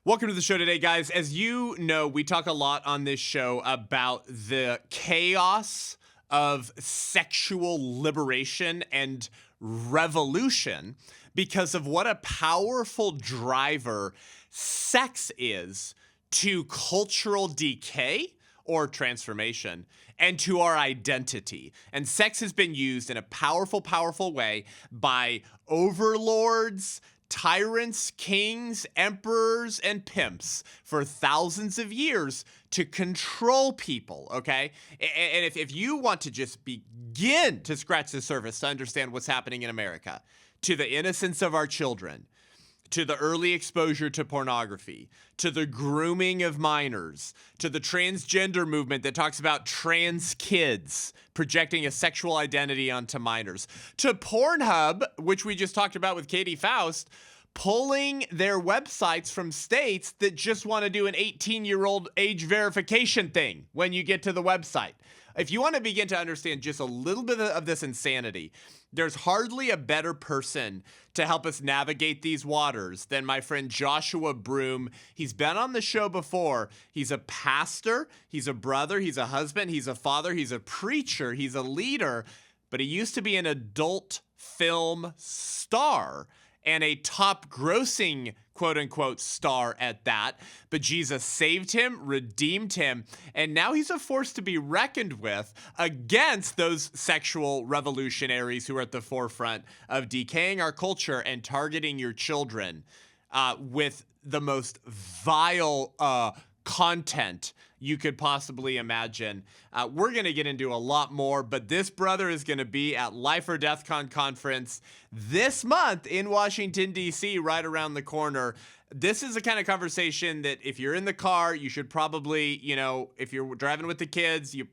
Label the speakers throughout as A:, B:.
A: Welcome to the show today, guys. As you know, we talk a lot on this show about the chaos of sexual liberation and revolution because of what a powerful driver sex is to cultural decay or transformation and to our identity. And sex has been used in a powerful, powerful way by overlords, tyrants, kings, emperors, and pimps for thousands of years to control people, okay? And if you want to just begin to scratch the surface to understand what's happening in America, to the innocence of our children, to the early exposure to pornography, to the grooming of minors, to the transgender movement that talks about trans kids projecting a sexual identity onto minors, to PornHub, which we just talked about with Katie Faust, pulling their websites from states that just want to do an 18-year-old age verification thing when you get to the website. If you want to begin to understand just a little bit of this insanity, there's hardly a better person to help us navigate these waters than my friend Joshua Broome. He's been on the show before. He's a pastor, he's a brother, he's a husband, he's a father, he's a preacher, he's a leader, but he used to be an adult film star and a top grossing quote-unquote star at that. But Jesus saved him, redeemed him, and now he's a force to be reckoned with against those sexual revolutionaries who are at the forefront of decaying our culture and targeting your children with the most vile content you could possibly imagine. We're going to get into a lot more, but this brother is going to be at Life or Death Con conference this month in Washington, D.C., right around the corner. This is the kind of conversation that if you're in the car, you should probably, if you're driving with the kids, you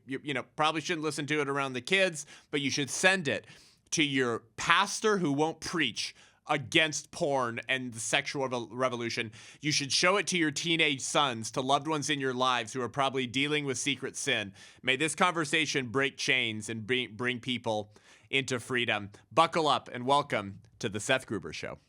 A: probably shouldn't listen to it around the kids, but you should send it to your pastor who won't preach against porn and the sexual revolution. You should show it to your teenage sons, to loved ones in your lives who are probably dealing with secret sin. May this conversation break chains and bring people into freedom. Buckle up and welcome to the Seth Gruber Show.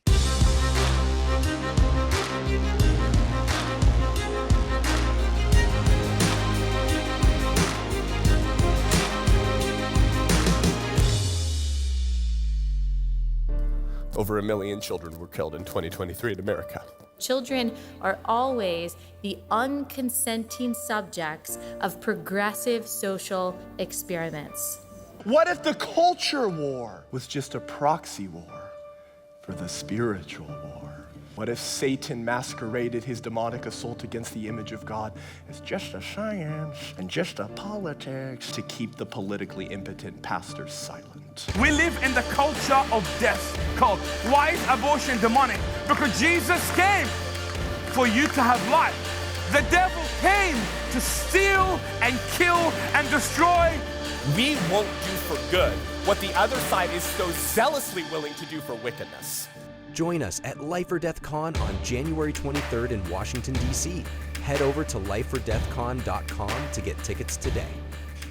B: Over 1 million children were killed in 2023 in America.
C: Children are always the unconsenting subjects of progressive social experiments.
D: What if the culture war was just a proxy war for the spiritual war? What if Satan masqueraded his demonic assault against the image of God as just a science and just a politics to keep the politically impotent pastors silent?
E: We live in the culture of death called, why is abortion demonic? Because Jesus came for you to have life. The devil came to steal and kill and destroy.
B: We won't do for good what the other side is so zealously willing to do for wickedness.
F: Join us at Life or Death Con on January 23rd in Washington, D.C. Head over to lifeordeathcon.com to get tickets today.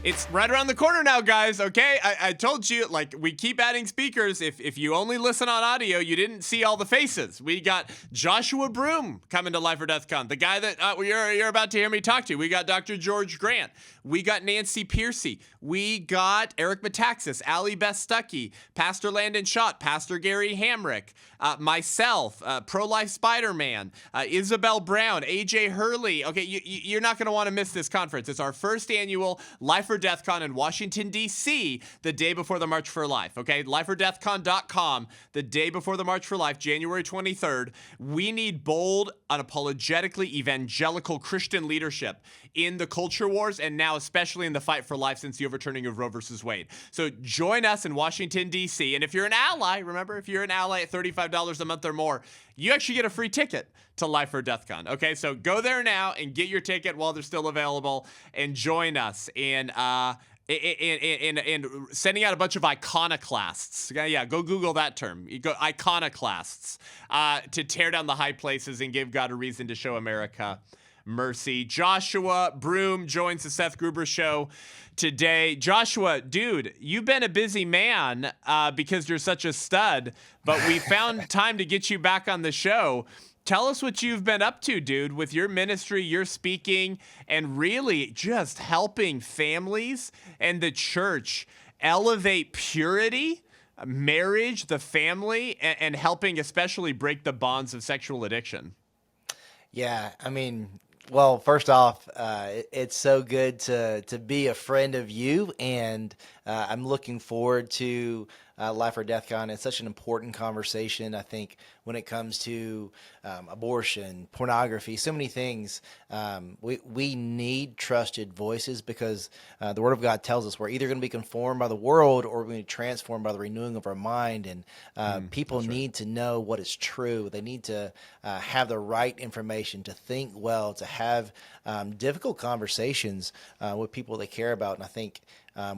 A: It's right around the corner now, guys, okay? I told you, we keep adding speakers. If you only listen on audio, you didn't see all the faces. We got Joshua Broome coming to Life or Death Con, the guy that you're about to hear me talk to. We got Dr. George Grant. We got Nancy Piercy. We got Eric Metaxas, Allie Beth Stuckey, Pastor Landon Schott, Pastor Gary Hamrick, myself, Pro-Life Spider-Man, Isabel Brown, AJ Hurley. Okay, you're not going to want to miss this conference. It's our first annual Life or Death Con in Washington, D.C., the day before the March for Life, okay? lifeordeathcon.com, the day before the March for Life, January 23rd. We need bold, unapologetically evangelical Christian leadership in the culture wars and now especially in the fight for life since the overturning of Roe versus Wade. So join us in Washington, D.C. And if you're an ally, remember, if you're an ally at $35 a month or more, you actually get a free ticket to Life or Death Con. Okay, so go there now and get your ticket while they're still available and join us in sending out a bunch of iconoclasts. Yeah, go Google that term. You go iconoclasts to tear down the high places and give God a reason to show America mercy. Joshua Broome joins the Seth Gruber Show today. Joshua, dude, you've been a busy man because you're such a stud, but we found time to get you back on the show. tell us what you've been up to, dude, with your ministry, your speaking, and really just helping families and the church elevate purity, marriage, the family, and helping especially break the bonds of sexual addiction.
G: Yeah, I mean, well, first off, it's so good to be a friend of you, and I'm looking forward to Life or Death Con. It's such an important conversation, I think, when it comes to abortion, pornography, so many things. We need trusted voices because the Word of God tells us we're either going to be conformed by the world or we're going to be transformed by the renewing of our mind. And people need to know what is true. They need to have the right information, to think well, to have difficult conversations with people they care about. And I think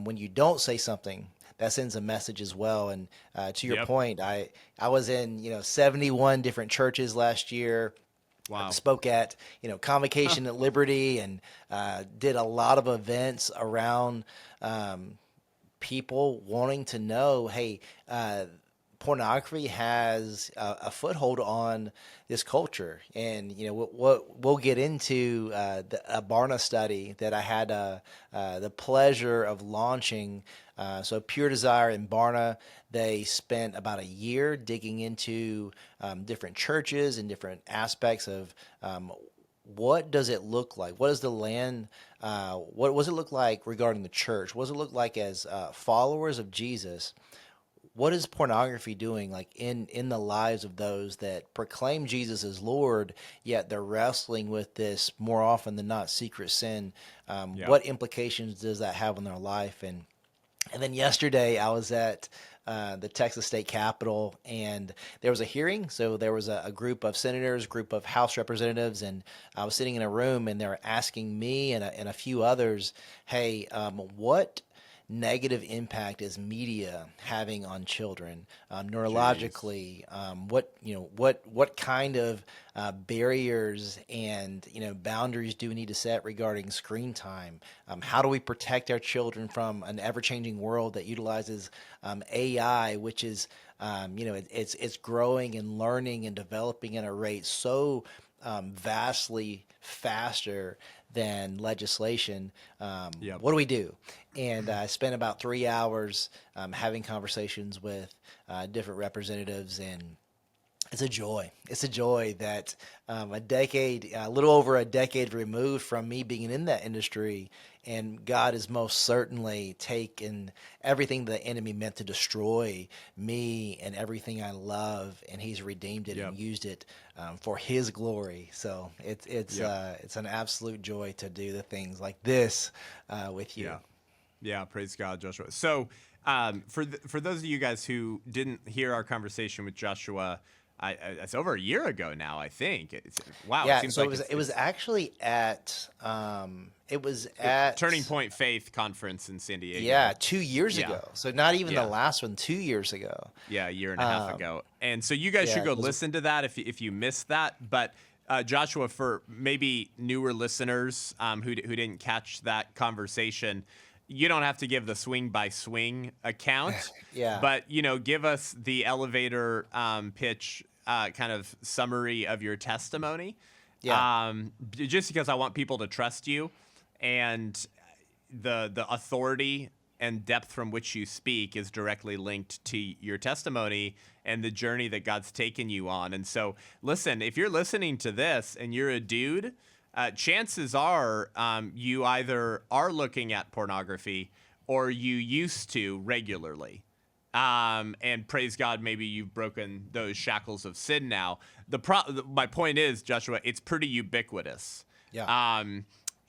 G: when you don't say something, that sends a message as well. And to your point, I was in 71 different churches last year.
A: Wow.
G: Spoke at Convocation at Liberty, and did a lot of events around people wanting to know, hey, pornography has a foothold on this culture. And we'll get into a Barna study that I had the pleasure of launching. So Pure Desire and Barna, they spent about a year digging into different churches and different aspects of what does it look like? What does the land, what does it look like regarding the church? What does it look like as followers of Jesus? What is pornography doing, like in the lives of those that proclaim Jesus as Lord, yet they're wrestling with this more often than not secret sin? What implications does that have on their life? And then yesterday I was at the Texas State Capitol, and there was a hearing. So there was a group of senators, group of House representatives, and I was sitting in a room, and they were asking me and a few others, hey, what negative impact is media having on children neurologically? What kind of barriers and boundaries do we need to set regarding screen time? How do we protect our children from an ever-changing world that utilizes AI, which is it's growing and learning and developing at a rate so vastly faster than legislation? What do we do? And I spent about 3 hours having conversations with different representatives, and it's a joy. It's a joy that a little over a decade removed from me being in that industry, and God has most certainly taken everything the enemy meant to destroy me and everything I love, and He's redeemed it and used it for His glory. So it's an absolute joy to do the things like this with you.
A: Yeah, praise God, Joshua. So for those of you guys who didn't hear our conversation with Joshua, it's over a year ago now, I think. Wow.
G: Yeah,
A: it seems
G: so
A: like
G: it was actually at
A: Turning Point Faith Conference in San Diego.
G: Yeah, 2 years ago. So not even the last one, 2 years ago.
A: Yeah, a year and a half ago. And so you guys should go listen to that if you missed that. But Joshua, for maybe newer listeners who didn't catch that conversation, you don't have to give the swing by swing account. But give us the elevator pitch kind of summary of your testimony. Just because I want people to trust you, and the authority and depth from which you speak is directly linked to your testimony and the journey that God's taken you on. And so, listen, if you're listening to this and you're a dude, chances are you either are looking at pornography or you used to regularly. And praise God, maybe you've broken those shackles of sin now. My point is, Joshua, it's pretty ubiquitous.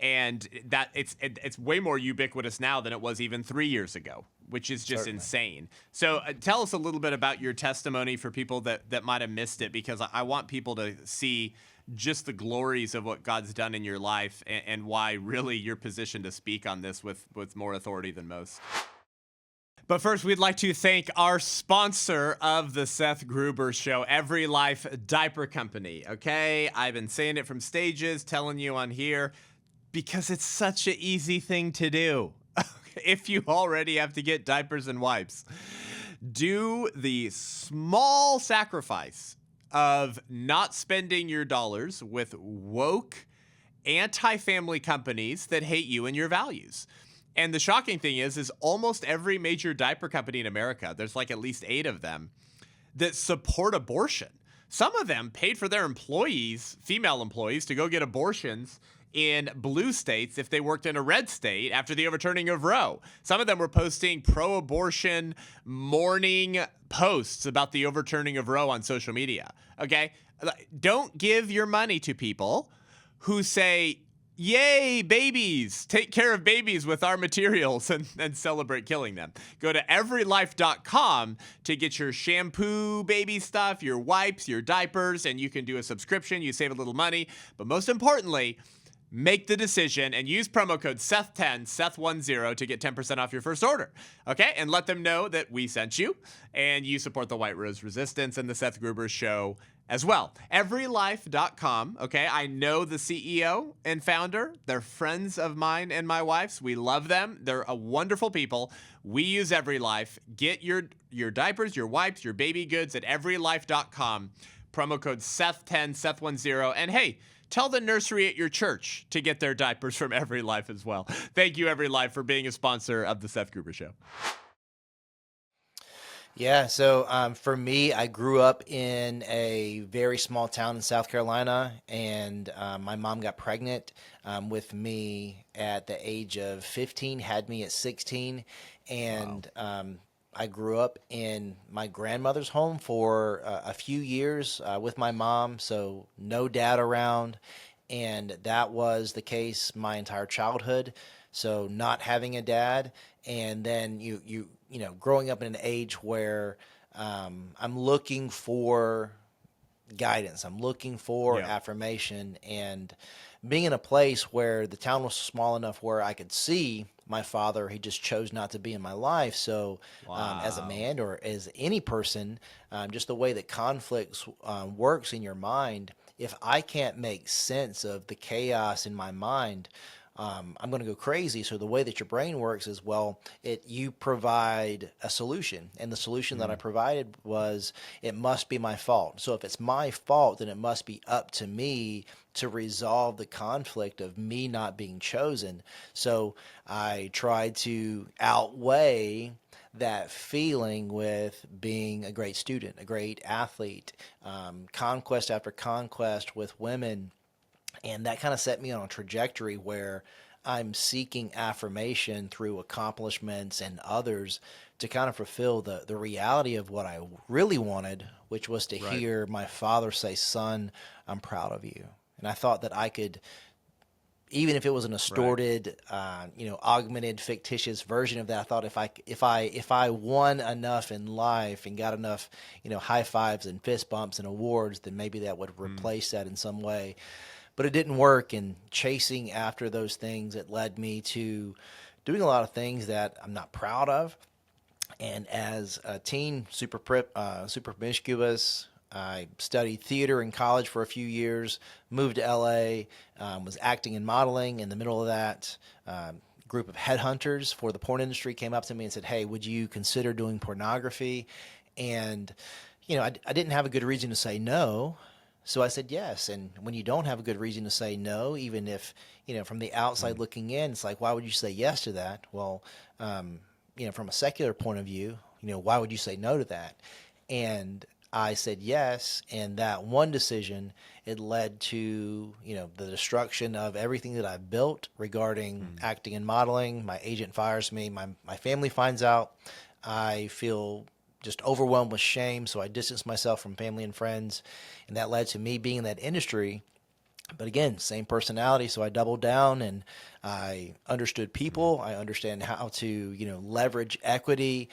A: And that it's way more ubiquitous now than it was even 3 years ago, which is just insane. So tell us a little bit about your testimony for people that might have missed it, because I want people to see just the glories of what God's done in your life and why really you're positioned to speak on this with more authority than most. But first, we'd like to thank our sponsor of the Seth Gruber Show, Every Life Diaper Company, okay? I've been saying it from stages, telling you on here, because it's such an easy thing to do. If you already have to get diapers and wipes, do the small sacrifice of not spending your dollars with woke, anti-family companies that hate you and your values. And the shocking thing is almost every major diaper company in America, there's like at least 8 of them, that support abortion. Some of them paid for their employees, female employees, to go get abortions in blue states if they worked in a red state after the overturning of Roe. Some of them were posting pro-abortion mourning posts about the overturning of Roe on social media. Okay? Don't give your money to people who say, yay, babies, take care of babies with our materials and celebrate killing them. Go to everylife.com to get your shampoo baby stuff, your wipes, your diapers, and you can do a subscription. You save a little money. But most importantly, make the decision and use promo code Seth10, Seth10 to get 10% off your first order. Okay? And let them know that we sent you and you support the White Rose Resistance and the Seth Gruber Show as well. Everylife.com. Okay? I know the CEO and founder. They're friends of mine and my wife's. We love them. They're a wonderful people. We use EveryLife. Get your diapers, your wipes, your baby goods at everylife.com. Promo code Seth10, Seth10. And hey, tell the nursery at your church to get their diapers from EveryLife as well. Thank you, EveryLife, for being a sponsor of the Seth Gruber Show.
G: Yeah, so for me, I grew up in a very small town in South Carolina, and my mom got pregnant with me at the age of 15, had me at 16, and I grew up in my grandmother's home for a few years with my mom, so no dad around, and that was the case my entire childhood. So not having a dad, and then you know, growing up in an age where I'm looking for guidance, I'm looking for affirmation, and being in a place where the town was small enough where I could see my father, he just chose not to be in my life. So as a man or as any person, just the way that conflicts works in your mind, if I can't make sense of the chaos in my mind, I'm going to go crazy. So the way that your brain works is, well, you provide a solution. And the solution that I provided was, it must be my fault. So if it's my fault, then it must be up to me to resolve the conflict of me not being chosen. So I tried to outweigh that feeling with being a great student, a great athlete, conquest after conquest with women. And that kind of set me on a trajectory where I'm seeking affirmation through accomplishments and others to kind of fulfill the reality of what I really wanted, which was to hear my father say, "Son, I'm proud of you." And I thought that I could, even if it was an distorted, augmented, fictitious version of that, I thought if I won enough in life and got enough, high fives and fist bumps and awards, then maybe that would replace that in some way. But it didn't work, and chasing after those things, it led me to doing a lot of things that I'm not proud of. And as a teen, super promiscuous, I studied theater in college for a few years, moved to LA, was acting and modeling. In the middle of that, group of headhunters for the porn industry came up to me and said, "Hey, would you consider doing pornography?" And, I didn't have a good reason to say no. So I said yes. And when you don't have a good reason to say no, even if, from the outside looking in, it's like, why would you say yes to that? Well, from a secular point of view, why would you say no to that? And I said yes. And that one decision, it led to, the destruction of everything that I've built regarding acting and modeling. My agent fires me. My family finds out. I feel just overwhelmed with shame, so I distanced myself from family and friends, and that led to me being in that industry. But again, same personality, so I doubled down, and I understood people. I understand how to, leverage equity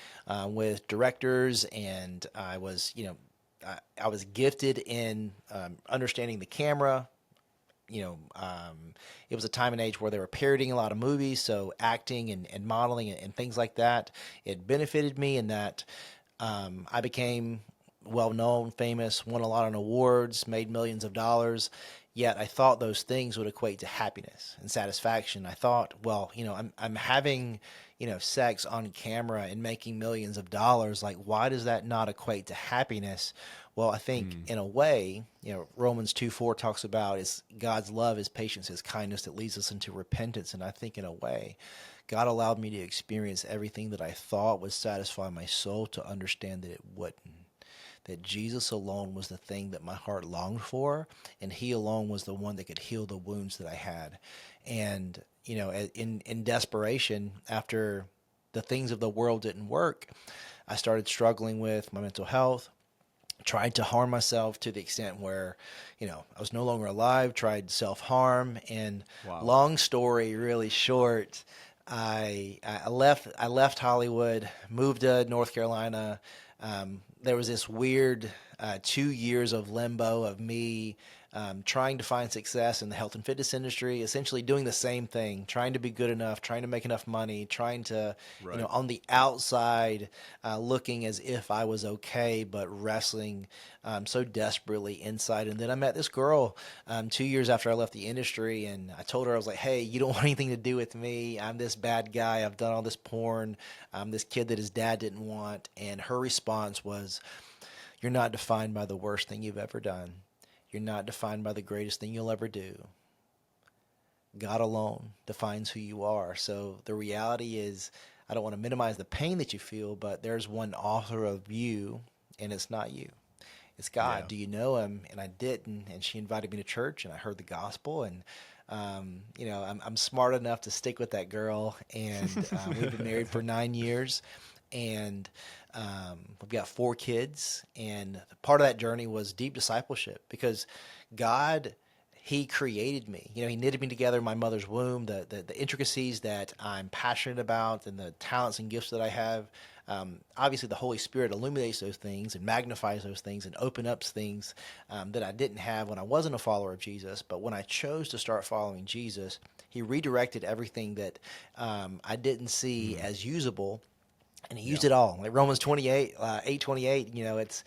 G: with directors, and I was gifted in understanding the camera. It was a time and age where they were parodying a lot of movies, so acting and modeling and things like that, it benefited me in that I became well-known, famous, won a lot of awards, made millions of dollars, yet I thought those things would equate to happiness and satisfaction. I thought, well, I'm having, sex on camera and making millions of dollars. Like, why does that not equate to happiness? Well, I think in a way, Romans 2:4 talks about is God's love, his patience, his kindness that leads us into repentance. And I think in a way, God allowed me to experience everything that I thought would satisfy my soul to understand that it wouldn't. That Jesus alone was the thing that my heart longed for, and he alone was the one that could heal the wounds that I had. And, in desperation, after the things of the world didn't work, I started struggling with my mental health, tried to harm myself to the extent where, I was no longer alive, tried self-harm, and long story really short, I left Hollywood, moved to North Carolina. There was this weird 2 years of limbo of me trying to find success in the health and fitness industry, essentially doing the same thing, trying to be good enough, trying to make enough money, trying to, on the outside, looking as if I was okay, but wrestling so desperately inside. And then I met this girl 2 years after I left the industry, and I told her, I was like, hey, you don't want anything to do with me. I'm this bad guy. I've done all this porn. I'm this kid that his dad didn't want. And her response was, you're not defined by the worst thing you've ever done. You're not defined by the greatest thing you'll ever do. God alone defines who you are. So the reality is, I don't want to minimize the pain that you feel, but there's one author of you, and it's not you. It's God. Yeah. Do you know him? And I didn't. And she invited me to church, and I heard the gospel. And, I'm smart enough to stick with that girl. And we've been married for 9 years. And we've got 4 kids, and part of that journey was deep discipleship because God, he created me. He knitted me together in my mother's womb, the intricacies that I'm passionate about and the talents and gifts that I have. Obviously, the Holy Spirit illuminates those things and magnifies those things and opens up things that I didn't have when I wasn't a follower of Jesus. But when I chose to start following Jesus, he redirected everything that I didn't see as usable. And he used it all. Like Romans 8:28, it's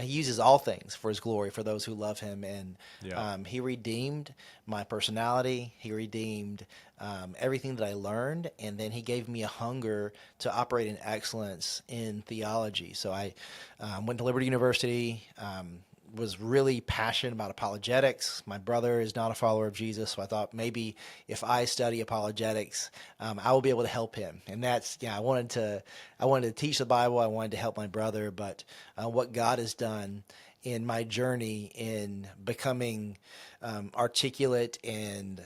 G: he uses all things for his glory for those who love him. And he redeemed my personality. He redeemed everything that I learned. And then he gave me a hunger to operate in excellence in theology. So I went to Liberty University, was really passionate about apologetics. My brother is not a follower of Jesus, so I thought maybe if I study apologetics, I will be able to help him. And that's, I wanted to teach the Bible. I wanted to help my brother. But what God has done in my journey in becoming articulate and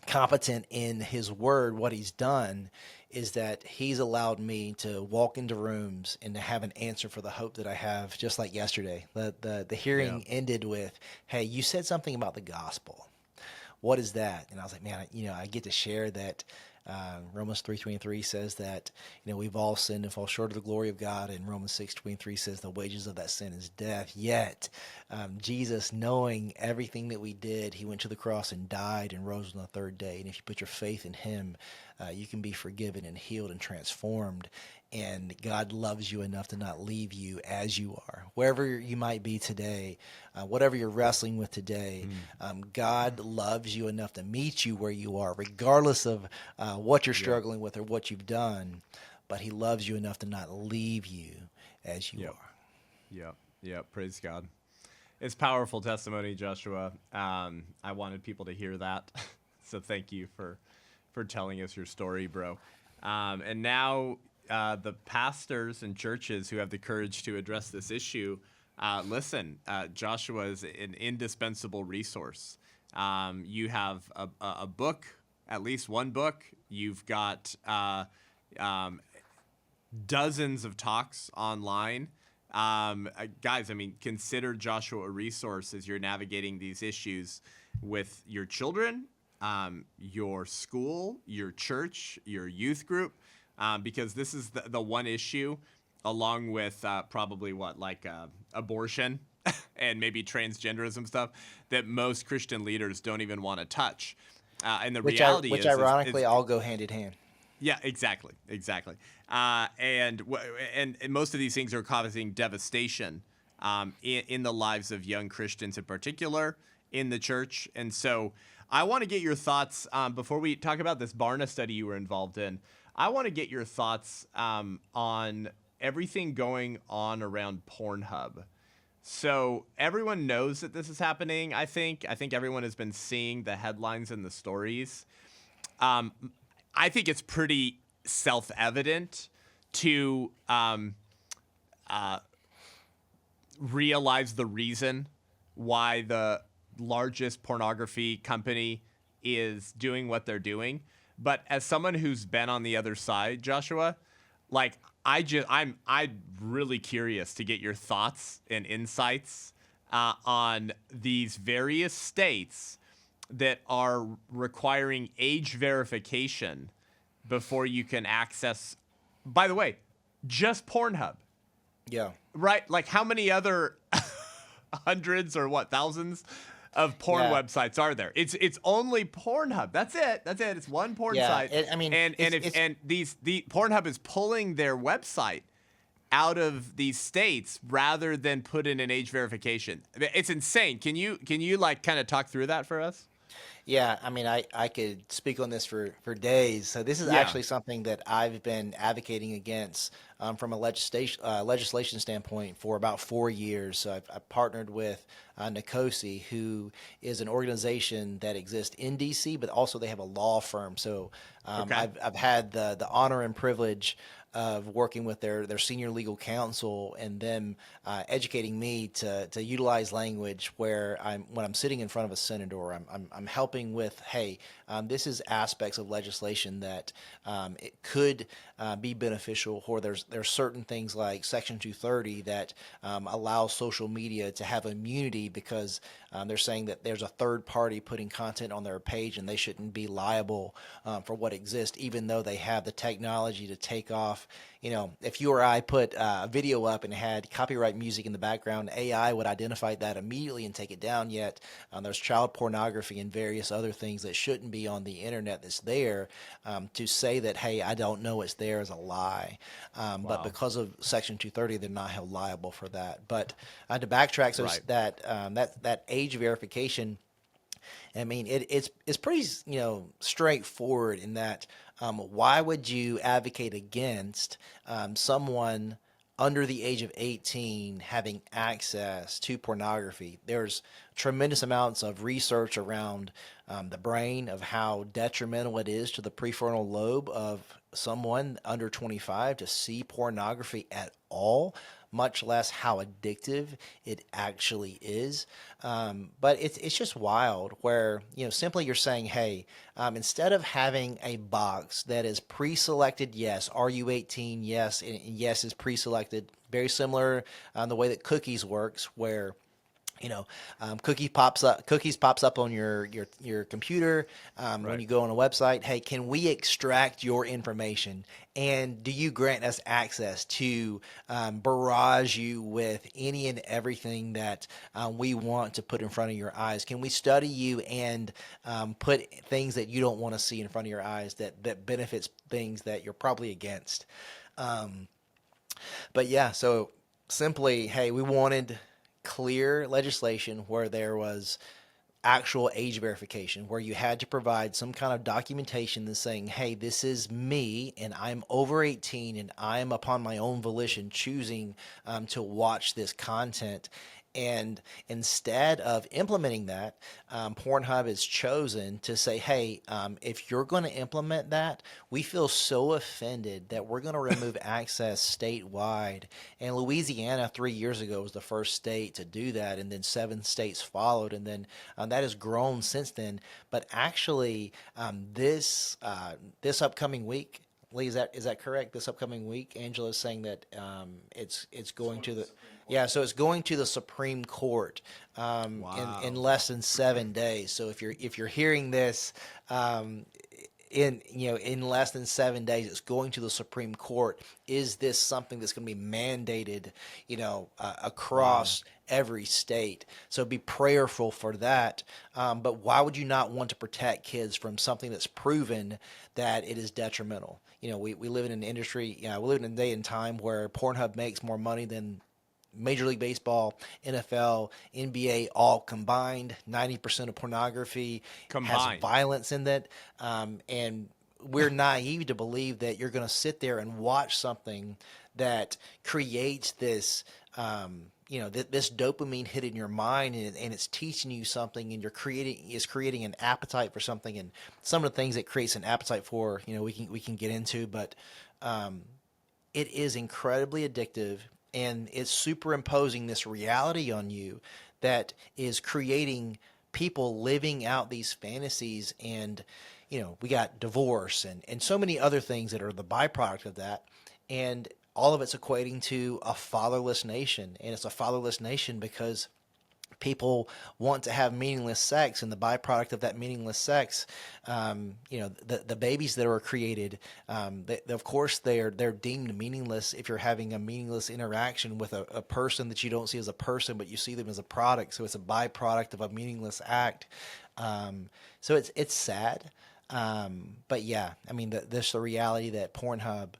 G: competent in his word, what he's done is that he's allowed me to walk into rooms and to have an answer for the hope that I have, just like yesterday. The hearing ended with, hey, you said something about the gospel. What is that? And I was like, man, I get to share that Romans 3:23 says that, we've all sinned and fall short of the glory of God. And Romans 6:23 says the wages of that sin is death. Yet Jesus, knowing everything that we did, he went to the cross and died and rose on the third day. And if you put your faith in him, you can be forgiven and healed and transformed. And God loves you enough to not leave you as you are. Wherever you might be today, whatever you're wrestling with today, God loves you enough to meet you where you are, regardless of what you're struggling with or what you've done. But he loves you enough to not leave you as you are.
A: Yeah. Praise God. It's powerful testimony, Joshua. I wanted people to hear that. So thank you for telling us your story, bro. And now the pastors and churches who have the courage to address this issue, listen, Joshua is an indispensable resource. You have a book, at least one book. You've got dozens of talks online. Guys, consider Joshua a resource as you're navigating these issues with your children, your school, your church, your youth group, because this is the one issue, along with probably abortion and maybe transgenderism stuff, that most Christian leaders don't even want to touch. And the reality
G: which ironically all go hand in hand.
A: Yeah, exactly. And most of these things are causing devastation in the lives of young Christians in particular, in the church. And so I want to get your thoughts before we talk about this Barna study you were involved in. I want to get your thoughts on everything going on around Pornhub. So everyone knows that this is happening, I think. I think everyone has been seeing the headlines and the stories. I think it's pretty self-evident to realize the reason why the largest pornography company is doing what they're doing. But as someone who's been on the other side, Joshua, like I'm really curious to get your thoughts and insights on these various states that are requiring age verification before you can access, by the way, just Pornhub.
G: Yeah.
A: Right? Like how many other hundreds or thousands of porn websites are there? It's only Pornhub. That's it. It's one porn site. The Pornhub is pulling their website out of these states rather than put in an age verification. It's insane. Can you like kind of talk through that for us?
G: Yeah, I mean, I could speak on this for days. So this is actually something that I've been advocating against from a legislation standpoint for about 4 years. So I've partnered with Nicosi, who is an organization that exists in D.C., but also they have a law firm. So I've had the honor and privilege of working with their senior legal counsel and them educating me to utilize language where when I'm sitting in front of a senator, I'm helping with, hey, this is aspects of legislation that it could be beneficial, or there's certain things like Section 230 that allows social media to have immunity because they're saying that there's a third party putting content on their page and they shouldn't be liable for what exists, even though they have the technology to take off. You know, if you or I put a video up and had copyright music in the background, AI would identify that immediately and take it down. Yet there's child pornography and various other things that shouldn't be on the internet that's there. To say that, hey, I don't know it's there is a lie. But because of Section 230, they're not held liable for that. But to backtrack, so that age verification, I mean, it's pretty straightforward in that why would you advocate against someone under the age of 18 having access to pornography? There's tremendous amounts of research around the brain of how detrimental it is to the prefrontal lobe of someone under 25 to see pornography at all, much less how addictive it actually is. But it's just wild where, simply you're saying, hey, instead of having a box that is pre-selected, yes, are you 18? Yes, and yes is pre-selected. Very similar the way that cookies works, where cookies pops up on your computer when you go on a website. Hey, can we extract your information? And do you grant us access to barrage you with any and everything that we want to put in front of your eyes? Can we study you and put things that you don't want to see in front of your eyes that benefits things that you're probably against? But yeah, so simply, hey, we wanted clear legislation where there was actual age verification, where you had to provide some kind of documentation that's saying, hey, this is me and I'm over 18 and I'm upon my own volition choosing to watch this content. And instead of implementing that, Pornhub has chosen to say, hey, if you're going to implement that, we feel so offended that we're going to remove access statewide. And Louisiana 3 years ago was the first state to do that, and then 7 states followed, and then that has grown since then. But actually, this upcoming week, Lee, is that correct? This upcoming week, Angela is saying that it's going to the so it's going to the Supreme Court in less than 7 days. So if you're hearing this in less than 7 days, it's going to the Supreme Court. Is this something that's going to be mandated, across every state? So be prayerful for that. But why would you not want to protect kids from something that's proven that it is detrimental? We live in an industry, we live in a day and time where Pornhub makes more money than Major League Baseball, NFL, NBA, all combined. 90% of pornography has violence in it. And we're naive to believe that you're going to sit there and watch something that creates this, this dopamine hit in your mind, and it's teaching you something, and is creating an appetite for something. And some of the things it creates an appetite for, we can get into, but it is incredibly addictive, and it's superimposing this reality on you that is creating people living out these fantasies. And we got divorce and so many other things that are the byproduct of that, and all of it's equating to a fatherless nation. And it's a fatherless nation because people want to have meaningless sex, and the byproduct of that meaningless sex, the babies that are created, of course they're deemed meaningless if you're having a meaningless interaction with a person that you don't see as a person, but you see them as a product. So it's a byproduct of a meaningless act. So it's sad. But yeah, I mean, there's the reality that Pornhub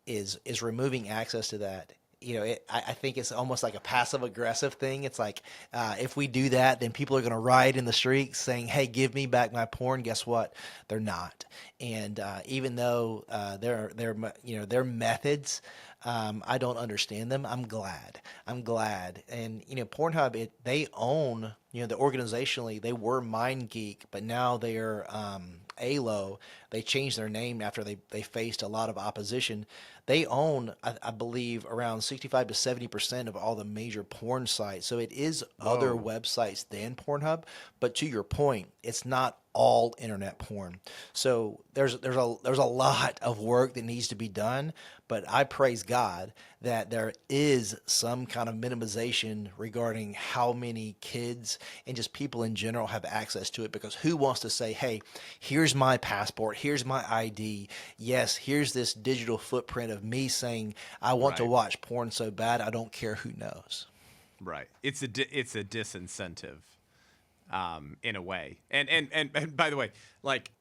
G: is removing access to that. I think it's almost like a passive aggressive thing. It's like, if we do that, then people are going to riot in the streets saying, "Hey, give me back my porn." Guess what? They're not. And even though their methods, I don't understand them, I'm glad. And Pornhub, they own, the organizationally they were MindGeek, but now they're ALO. They changed their name after they faced a lot of opposition. They own, I believe, around 65 to 70% of all the major porn sites. So it is other websites than Pornhub. But to your point, it's not all internet porn. So there's a lot of work that needs to be done. But I praise God that there is some kind of minimization regarding how many kids and just people in general have access to it. Because who wants to say, "Hey, here's my passport, here's my ID. Yes, here's this digital footprint of me saying I want to watch porn so bad, I don't care who knows."
A: Right. It's a disincentive, in a way. And by the way, like,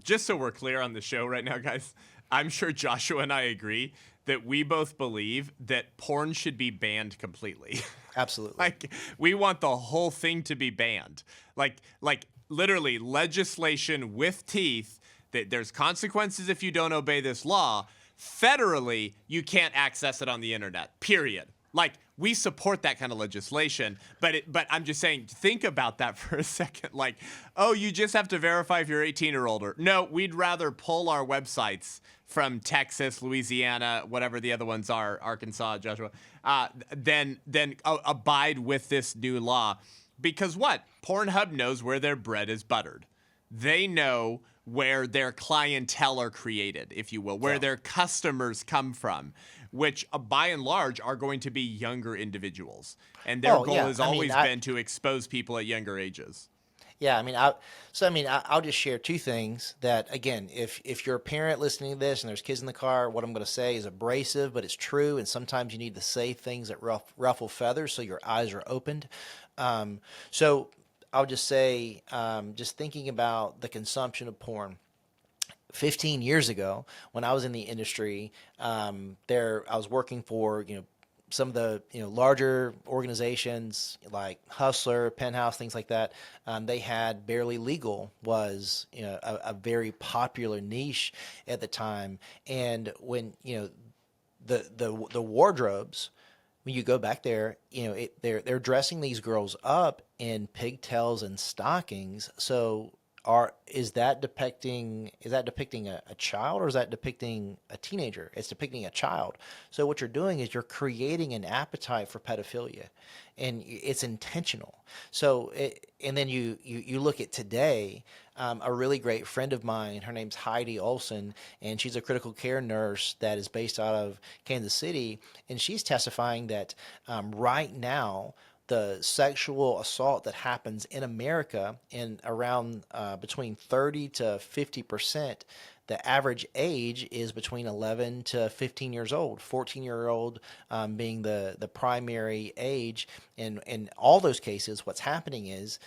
A: just so we're clear on the show right now, guys, I'm sure Joshua and I agree that we both believe that porn should be banned completely.
G: Absolutely.
A: Like, we want the whole thing to be banned. Like literally legislation with teeth, that there's consequences if you don't obey this law. Federally, you can't access it on the internet, period. Like, we support that kind of legislation, but I'm just saying, think about that for a second. Like, oh, you just have to verify if you're 18 or older. No, we'd rather pull our websites from Texas, Louisiana, whatever the other ones are, Arkansas, Joshua, than abide with this new law. Because what? Pornhub knows where their bread is buttered. They know where their clientele are created, if you will, where their customers come from, which by and large are going to be younger individuals. And their goal has always been to expose people at younger ages.
G: Yeah, I'll just share two things that, again, if you're a parent listening to this and there's kids in the car, what I'm going to say is abrasive, but it's true. And sometimes you need to say things that ruffle feathers so your eyes are opened. So I'll just say, just thinking about the consumption of porn. 15 years ago, when I was in the industry, I was working for, some of the larger organizations like Hustler, Penthouse, things like that. They had Barely Legal was a very popular niche at the time, and when the wardrobes, when you go back there, they're dressing these girls up in pigtails and stockings. So is that depicting a child, or is that depicting a teenager? It's depicting a child. So what you're doing is you're creating an appetite for pedophilia, and it's intentional. So and then you look at today. A really great friend of mine, her name's Heidi Olson, and she's a critical care nurse that is based out of Kansas City, and she's testifying that right now, the sexual assault that happens in America in around between 30 to 50%, the average age is between 11 to 15 years old, 14-year-old being the primary age. And in all those cases, what's happening is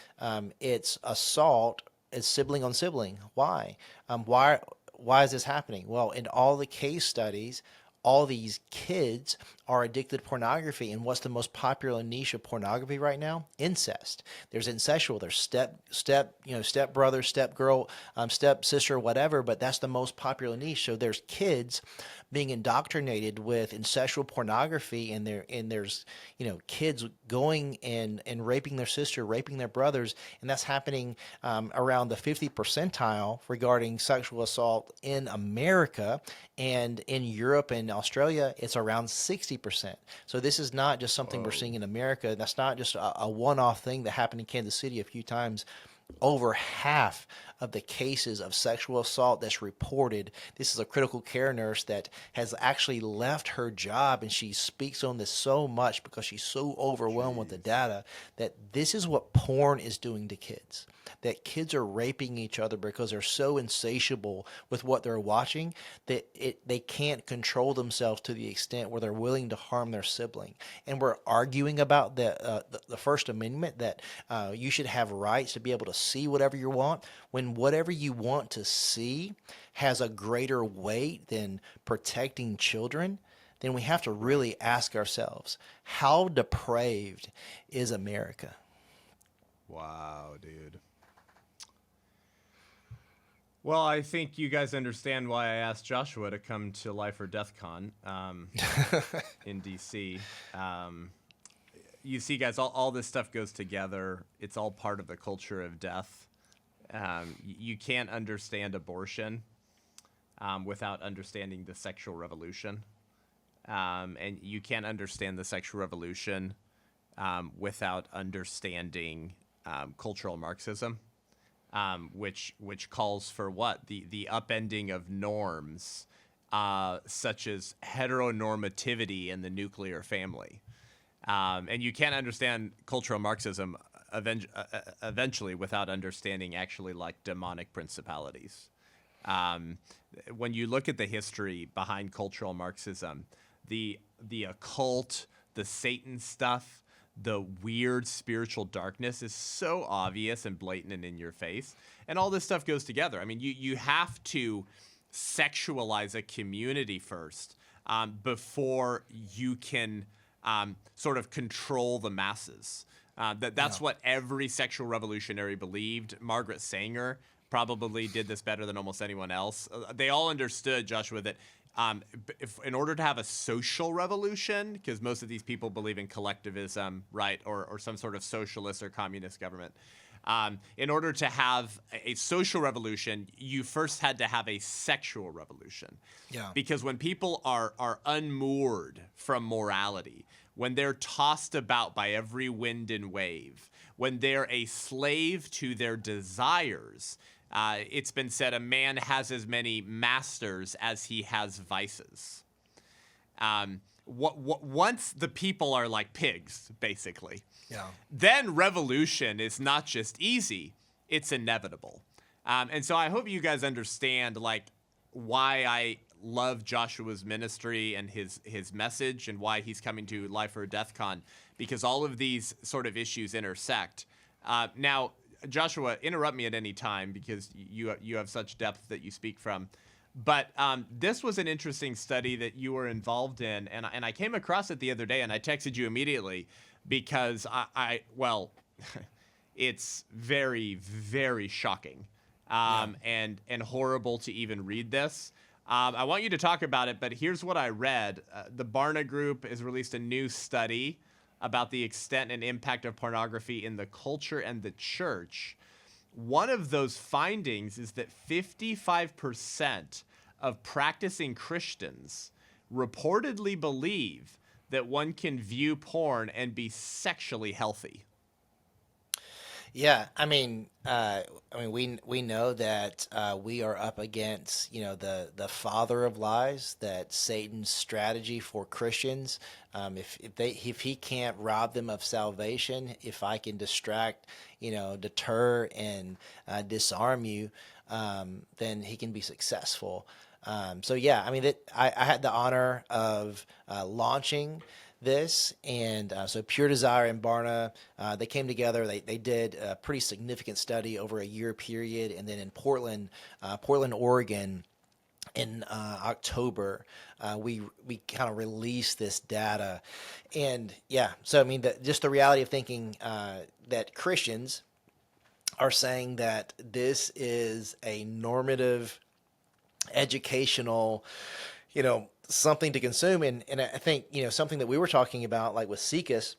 G: it's assault, it's sibling on sibling. Why? Why is this happening? Well, in all the case studies, all these kids are addicted to pornography. And what's the most popular niche of pornography right now? Incest. There's incestual. There's step brother, step girl, step sister, whatever. But that's the most popular niche. So there's kids being indoctrinated with incestual pornography, and there's kids going and raping their sister, raping their brothers, and that's happening around the 50th percentile regarding sexual assault in America, and in Europe and Australia it's around 60%. So this is not just something we're seeing in America. That's not just a one-off thing that happened in Kansas City a few times. Over half of the cases of sexual assault that's reported, this is a critical care nurse that has actually left her job, and she speaks on this so much because she's so overwhelmed with the data, that this is what porn is doing to kids. That kids are raping each other because they're so insatiable with what they're watching that they can't control themselves to the extent where they're willing to harm their sibling. And we're arguing about the First Amendment, that you should have rights to be able to see whatever you want, when whatever you want to see has a greater weight than protecting children. Then we have to really ask ourselves, how depraved is America?
A: Wow, dude. Well, I think you guys understand why I asked Joshua to come to Life or Death Con in DC. You see, guys, all this stuff goes together. It's all part of the culture of death. You can't understand abortion without understanding the sexual revolution. And you can't understand the sexual revolution without understanding cultural Marxism. Which calls for what? The upending of norms, such as heteronormativity in the nuclear family. And you can't understand cultural Marxism eventually without understanding actually like demonic principalities. When you look at the history behind cultural Marxism, the occult, the Satan stuff, the weird spiritual darkness is so obvious and blatant and in your face. And all this stuff goes together. I mean, you have to sexualize a community first before you can sort of control the masses. That's what every sexual revolutionary believed. Margaret Sanger probably did this better than almost anyone else. They all understood, Joshua, that if in order to have a social revolution, because most of these people believe in collectivism, right, or some sort of socialist or communist government, in order to have a social revolution, you first had to have a sexual revolution. Yeah. Because when people are unmoored from morality, when they're tossed about by every wind and wave, when they're a slave to their desires, it's been said a man has as many masters as he has vices. Once the people are like pigs, basically, then revolution is not just easy, it's inevitable. And so I hope you guys understand like why I love Joshua's ministry and his message, and why he's coming to Life or Death Con, because all of these sort of issues intersect. Now, Joshua, interrupt me at any time, because you have such depth that you speak from. But this was an interesting study that you were involved in, and I came across it the other day, and I texted you immediately because well, it's very, very shocking and horrible to even read this. I want you to talk about it, but here's what I read. The Barna Group has released a new study about the extent and impact of pornography in the culture and the church. One of those findings is that 55% of practicing Christians reportedly believe that one can view porn and be sexually healthy.
G: Yeah, I mean, we know that we are up against, the father of lies, that Satan's strategy for Christians. If he can't rob them of salvation, if I can distract, deter and disarm you, then he can be successful. So yeah, I mean, I had the honor of launching this, and so Pure Desire and Barna, they came together. They did a pretty significant study over a year period, and then in Portland, Oregon, in October, we kind of released this data, and so I mean, just the reality of thinking that Christians are saying that this is a normative, educational, something to consume, and I think something that we were talking about, like with Seekus,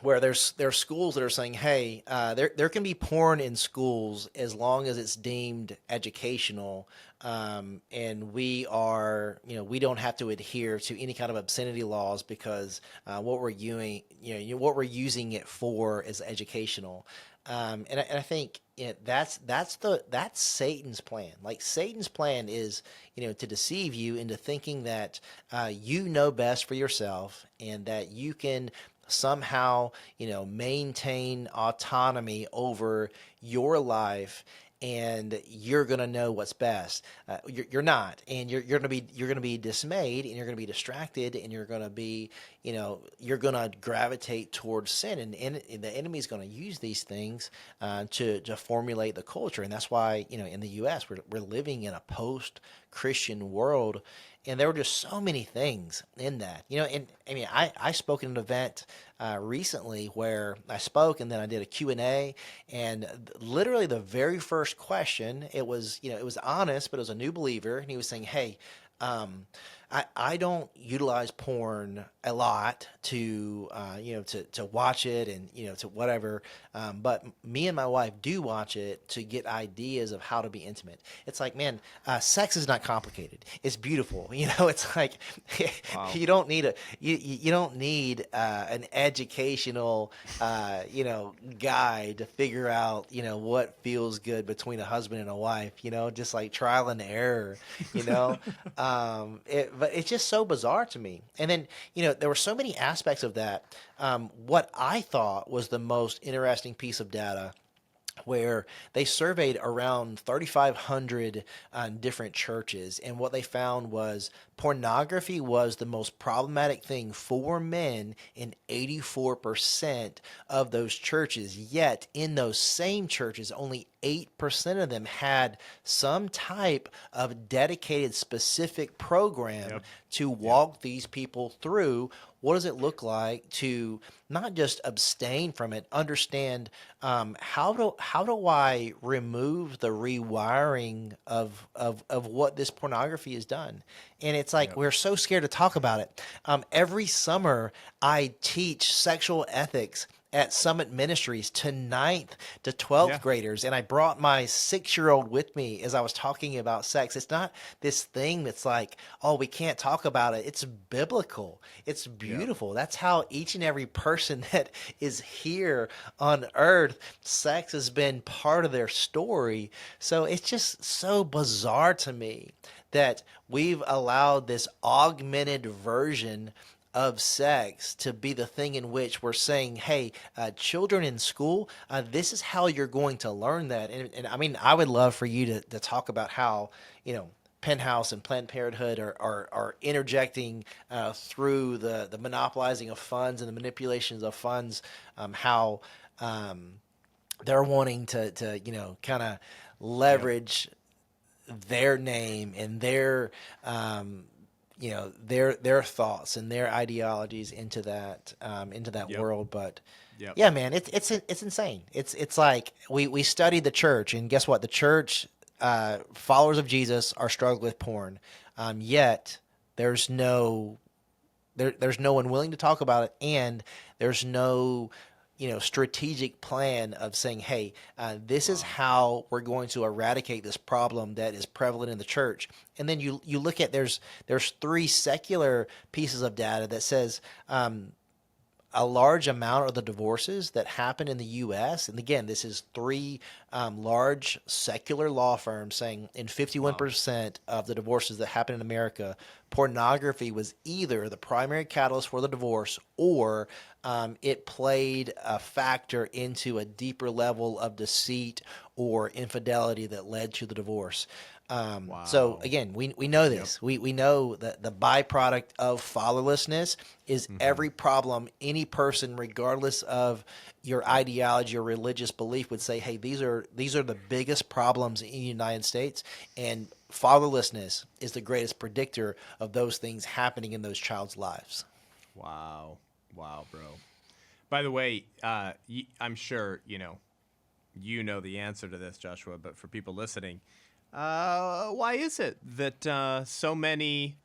G: where there's schools that are saying, hey, there can be porn in schools as long as it's deemed educational, and we don't have to adhere to any kind of obscenity laws because what we're using it for is educational. And I think that's Satan's plan. Like, Satan's plan is, to deceive you into thinking that you know best for yourself and that you can somehow, maintain autonomy over your life, and you're gonna know what's best. You're not, and you're gonna be dismayed, and you're gonna be distracted, and you're gonna be, you're gonna gravitate towards sin, and the enemy's gonna use these things to formulate the culture, and that's why in the U.S. we're living in a post-Christian world. And there were just so many things in that, and I mean, I spoke at an event recently where I spoke and then I did a Q&A, and literally the very first question, it was honest, but it was a new believer, and he was saying, hey, I don't utilize porn a lot to watch it and to whatever, but me and my wife do watch it to get ideas of how to be intimate. It's like, man, sex is not complicated. It's beautiful. It's like wow. You don't need you don't need an educational guide to figure out what feels good between a husband and a wife. Just like trial and error. But it's just so bizarre to me. And then, there were so many aspects of that. What I thought was the most interesting piece of data, where they surveyed around 3,500 different churches, and what they found was pornography was the most problematic thing for men in 84% of those churches. Yet in those same churches, only 8% of them had some type of dedicated specific program to walk these people through. What does it look like to not just abstain from it, understand how do I remove the rewiring of what this pornography has done? And it's like we're so scared to talk about it. Every summer, I teach sexual ethics at Summit Ministries to 9th to 12th graders, and I brought my 6-year-old with me as I was talking about sex. It's not this thing that's like, oh, we can't talk about it. It's biblical. It's beautiful. That's how each and every person that is here on earth, sex has been part of their story. So it's just so bizarre to me that we've allowed this augmented version of sex to be the thing in which we're saying, hey, children in school, this is how you're going to learn that. And I mean, I would love for you to talk about how, Penthouse and Planned Parenthood are interjecting through the monopolizing of funds and the manipulations of funds, how they're wanting to kind of leverage their name and their their thoughts and their ideologies into that world. But yeah, man, it's insane. It's like we study the church, and guess what? The church, followers of Jesus, are struggling with porn. Yet there's no one willing to talk about it, and there's no strategic plan of saying, hey, this is how we're going to eradicate this problem that is prevalent in the church. And then you look at, there's 3 secular pieces of data that says a large amount of the divorces that happen in the U.S., and again, this is 3 large secular law firms saying in 51% of the divorces that happen in America, pornography was either the primary catalyst for the divorce, or it played a factor into a deeper level of deceit or infidelity that led to the divorce. So again, we know this. We know that the byproduct of fatherlessness is every problem any person, regardless of your ideology or religious belief, would say, hey, these are the biggest problems in the United States, and fatherlessness is the greatest predictor of those things happening in those child's lives.
A: Wow, bro. By the way, I'm sure you know the answer to this, Joshua, but for people listening, why is it that so many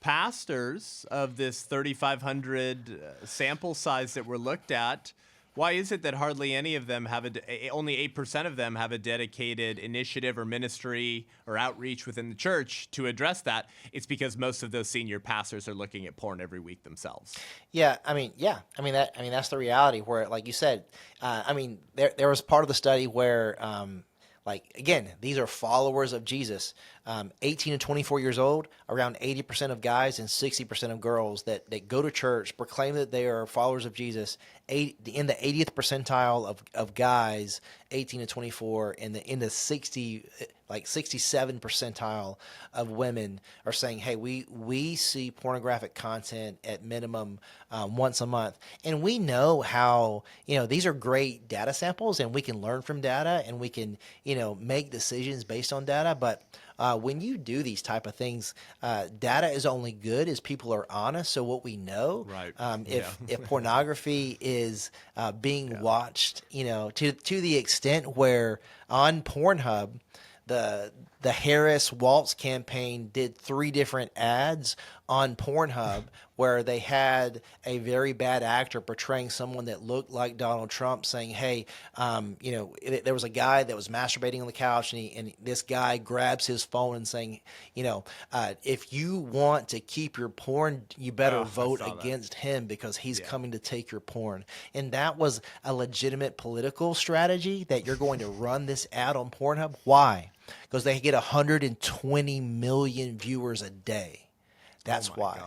A: pastors of this 3,500 sample size that were looked at, why is it that hardly any of them have only 8% of them have a dedicated initiative or ministry or outreach within the church to address that? It's because most of those senior pastors are looking at porn every week themselves.
G: I mean that's the reality. Where, like you said, there was part of the study where, again, these are followers of Jesus, 18 to 24 years old, around 80% of guys and 60% of girls that go to church, proclaim that they are followers of Jesus, in the 80th percentile of guys, 18 to 24, and in the 67 percentile of women are saying, hey, we see pornographic content at minimum once a month. And we know how, these are great data samples, and we can learn from data, and we can, make decisions based on data. But when you do these type of things, data is only good as people are honest. So what we know,
A: right.
G: If pornography is being watched, to the extent where on PornHub, the Harris Waltz campaign did 3 different ads on PornHub where they had a very bad actor portraying someone that looked like Donald Trump, saying, hey, there was a guy that was masturbating on the couch, and this guy grabs his phone and saying, if you want to keep your porn, you better vote against him because he's coming to take your porn. And that was a legitimate political strategy, that you're going to run this ad on PornHub. Why? Because they get 120 million viewers a day. That's why.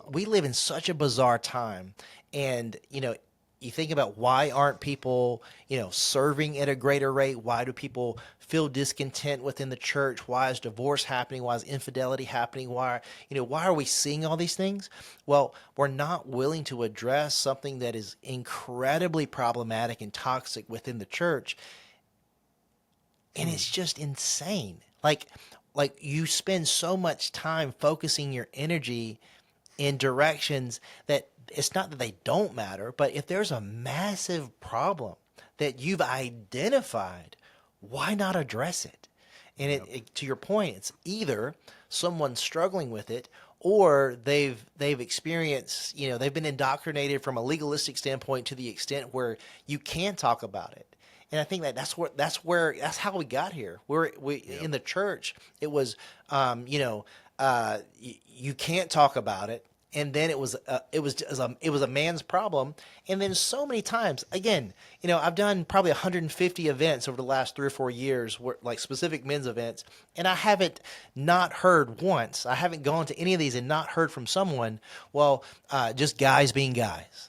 G: We live in such a bizarre time, and you think about, why aren't people serving at a greater rate? Why do people feel discontent within the church? Why is divorce happening? Why is infidelity happening? Why are we seeing all these things? Well, we're not willing to address something that is incredibly problematic and toxic within the church. And it's just insane. Like you spend so much time focusing your energy in directions that it's not that they don't matter, but if there's a massive problem that you've identified, why not address it? And to your point, it's either someone struggling with it, or they've experienced, they've been indoctrinated from a legalistic standpoint to the extent where you can't talk about it. And I think that's how we got here. In the church, it was, you can't talk about it. And then it was a man's problem. And then so many times, again, I've done probably 150 events over the last 3 or 4 years, like specific men's events, and I haven't not heard once. I haven't gone to any of these and not heard from someone, just guys being guys.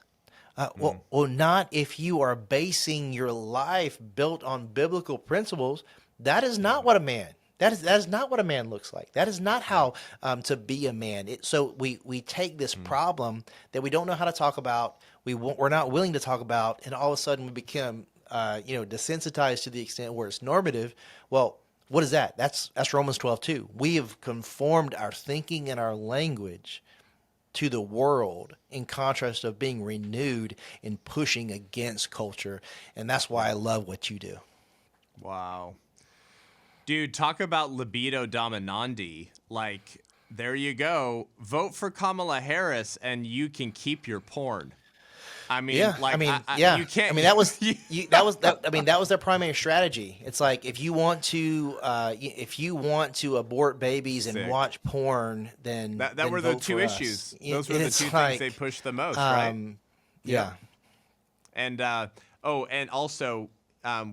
G: Well, not if you are basing your life built on biblical principles. That is not what a man. That is not what a man looks like. That is not how to be a man. So we take this problem that we don't know how to talk about. We're not willing to talk about, and all of a sudden we become desensitized to the extent where it's normative. Well, what is that? That's Romans 12:2. We have conformed our thinking and our language to the world, in contrast of being renewed and pushing against culture. And that's why I love what you do.
A: Wow. Dude, talk about libido dominandi. There you go. Vote for Kamala Harris and you can keep your porn. I mean, you can't.
G: That was their primary strategy. It's like, if you want to abort babies and watch porn, then
A: that were the two issues. Those were the two things they pushed the most, right?
G: Yeah.
A: And and also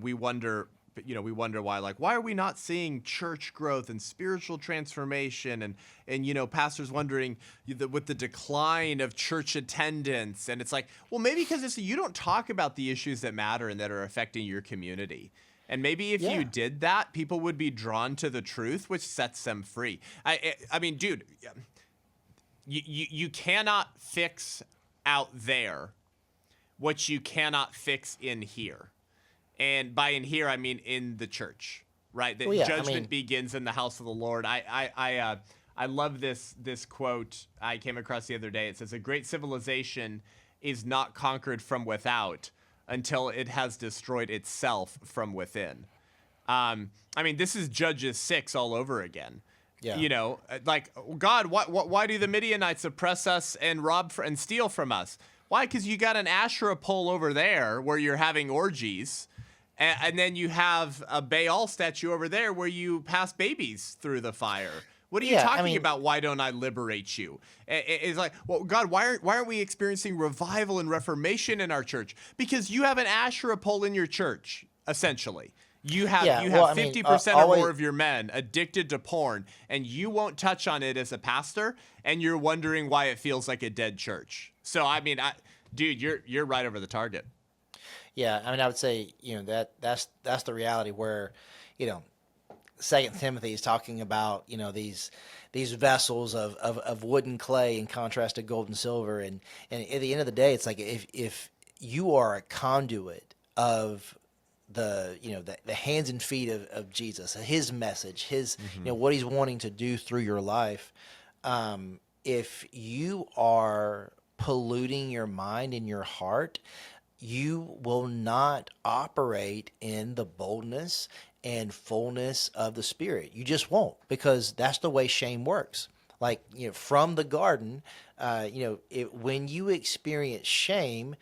A: we wonder, we wonder why are we not seeing church growth and spiritual transformation, and pastors wondering with the decline of church attendance, and it's like, well, maybe because you don't talk about the issues that matter and that are affecting your community. And maybe if you did that, people would be drawn to the truth, which sets them free. I mean, dude, you cannot fix out there what you cannot fix in here. And by in here, I mean in the church, right? That judgment begins in the house of the Lord. I love this quote I came across the other day. It says, "A great civilization is not conquered from without until it has destroyed itself from within." I mean, this is Judges 6 all over again. Yeah. Like, God, why do the Midianites oppress us and rob and steal from us? Why? Because you got an Asherah pole over there where you're having orgies, and then you have a Baal statue over there where you pass babies through the fire. What are you talking about? Why don't I liberate you? It's like, well, God, why aren't we experiencing revival and reformation in our church? Because you have an Asherah pole in your church, essentially. You have 50% or more of your men addicted to porn, and you won't touch on it as a pastor, and you're wondering why it feels like a dead church. So, I mean, dude, you're right over the target.
G: Yeah, I mean, I would say, that's the reality where, 2 Timothy is talking about, these vessels of wood and clay in contrast to gold and silver, and at the end of the day, it's like if you are a conduit of the hands and feet of Jesus, his message, his what he's wanting to do through your life, if you are polluting your mind and your heart, you will not operate in the boldness and fullness of the Spirit. You just won't, because that's the way shame works. Like, from the garden, when you experience shame,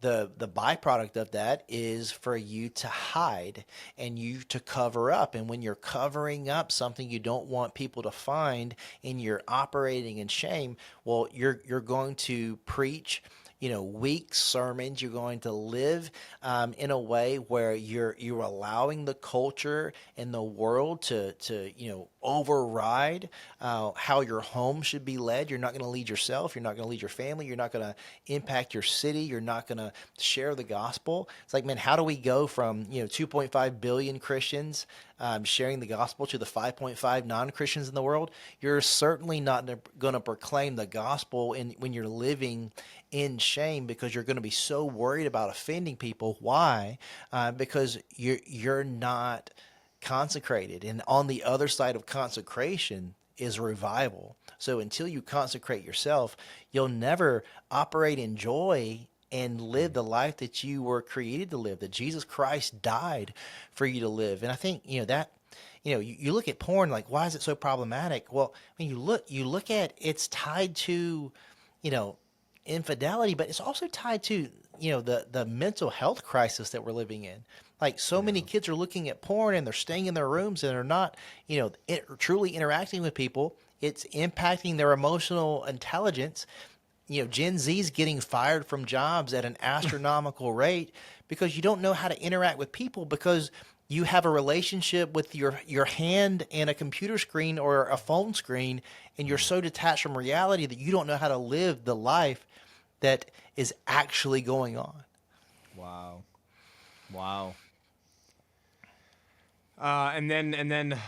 G: the byproduct of that is for you to hide and you to cover up. And when you're covering up something you don't want people to find and you're operating in shame, well, you're going to preach weak sermons. You're going to live in a way where you're allowing the culture and the world to override how your home should be led. You're not going to lead yourself. You're not going to lead your family. You're not going to impact your city. You're not going to share the gospel. It's like, man, how do we go from 2.5 billion Christians sharing the gospel to the 5.5 non-Christians in the world? You're certainly not going to proclaim the gospel when you're living in shame, because you're going to be so worried about offending people. Why? Because you're not consecrated. And on the other side of consecration is revival. So until you consecrate yourself, you'll never operate in joy and live the life that you were created to live, that Jesus Christ died for you to live. And I think, that, you look at porn, like, why is it so problematic? Well, when you look at, it's tied to, infidelity, but it's also tied to, the mental health crisis that we're living in. Like, so many kids are looking at porn and they're staying in their rooms and they're not, truly interacting with people. It's impacting their emotional intelligence. Gen Z's getting fired from jobs at an astronomical rate because you don't know how to interact with people, because you have a relationship with your hand and a computer screen or a phone screen, and you're so detached from reality that you don't know how to live the life that is actually going on.
A: Wow. And then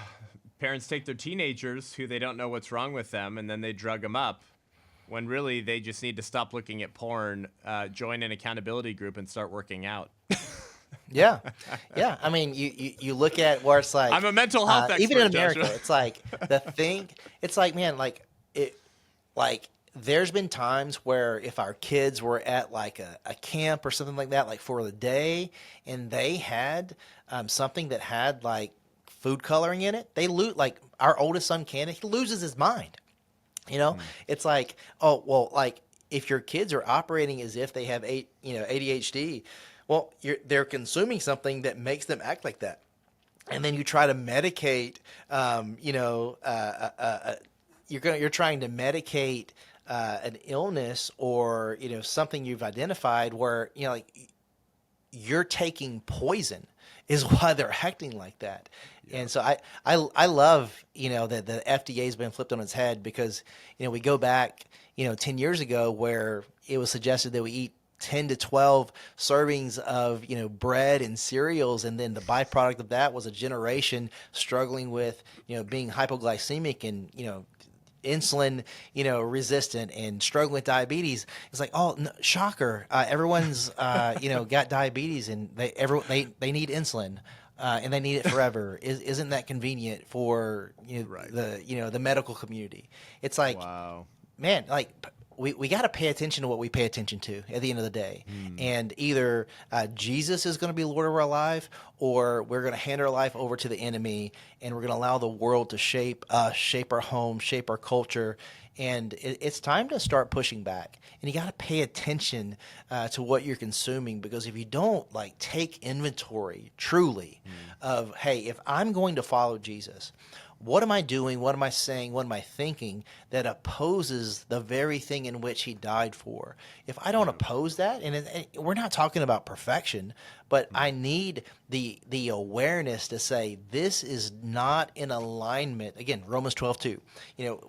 A: parents take their teenagers who they don't know what's wrong with them, and then they drug them up, when really they just need to stop looking at porn, join an accountability group, and start working out.
G: Yeah. I mean, you look at where it's like,
A: I'm a mental health expert,
G: even in America,
A: Joshua.
G: it's like it's like, man, there's been times where if our kids were at like a camp or something like that, like for the day, and they had something that had like food coloring in it, they like our oldest son, Canada, he loses his mind. It's like, oh, well, like if your kids are operating as if they have ADHD, well, they're consuming something that makes them act like that. And then you try to medicate, you're trying to medicate an illness or, something you've identified where, like you're taking poison is why they're acting like that. And so I love, that the FDA has been flipped on its head, because, we go back, 10 years ago, where it was suggested that we eat 10 to 12 servings of, bread and cereals. And then the byproduct of that was a generation struggling with, being hypoglycemic and, insulin, resistant and struggling with diabetes. It's like, oh, no, shocker. Everyone's, got diabetes, and they need insulin. And they need it forever. Isn't that convenient for the medical community? It's like,
A: Wow.
G: Man, like we got to pay attention to what we pay attention to at the end of the day. And either Jesus is going to be Lord of our life, or we're going to hand our life over to the enemy, and we're going to allow the world to shape us, shape our home, shape our culture. And it's time to start pushing back. And you got to pay attention to what you're consuming, because if you don't take inventory truly of, hey, if I'm going to follow Jesus, what am I doing? What am I saying? What am I thinking that opposes the very thing in which he died for? If I don't oppose that, and we're not talking about perfection, but I need the awareness to say this is not in alignment. Again, Romans 12:2.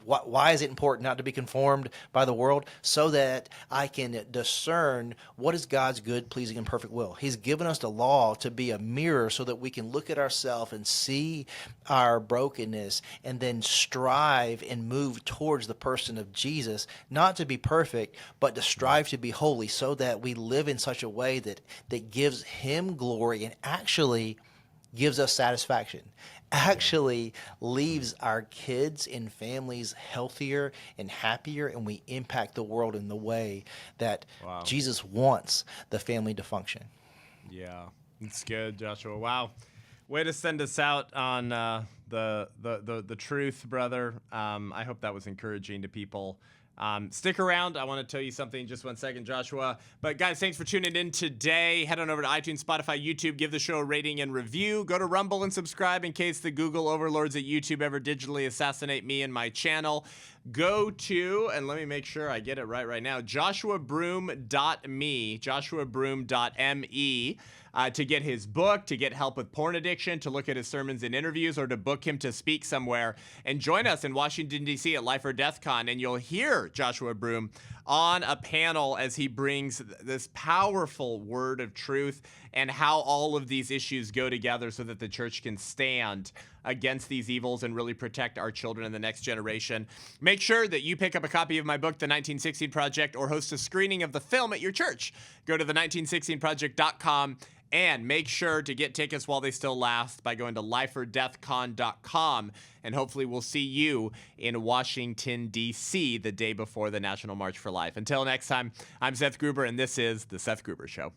G: Why is it important not to be conformed by the world? So that I can discern what is God's good, pleasing, and perfect will. He's given us the law to be a mirror so that we can look at ourselves and see our brokenness, and then strive and move towards the person of Jesus, not to be perfect, but to strive to be holy, so that we live in such a way that gives him glory and actually gives us satisfaction, actually leaves our kids and families healthier and happier, and we impact the world in the way that Jesus wants the family to function.
A: Yeah, it's good, Joshua. Wow. Way to send us out on the truth, brother. I hope that was encouraging to people. Stick around. I want to tell you something in just 1 second, Joshua. But guys, thanks for tuning in today. Head on over to iTunes, Spotify, YouTube. Give the show a rating and review. Go to Rumble and subscribe in case the Google overlords at YouTube ever digitally assassinate me and my channel. Go to, and let me make sure I get it right now, joshuabroome.me, joshuabroome.me. To get his book, to get help with porn addiction, to look at his sermons and interviews, or to book him to speak somewhere. And join us in Washington, D.C. at Life or Death Con, and you'll hear Joshua Broome on a panel as he brings this powerful word of truth and how all of these issues go together so that the church can stand against these evils and really protect our children and the next generation. Make sure that you pick up a copy of my book, The 1916 Project, or host a screening of the film at your church. Go to the1916project.com. And make sure to get tickets while they still last by going to lifeordeathcon.com. And hopefully we'll see you in Washington, D.C. the day before the National March for Life. Until next time, I'm Seth Gruber, and this is The Seth Gruber Show.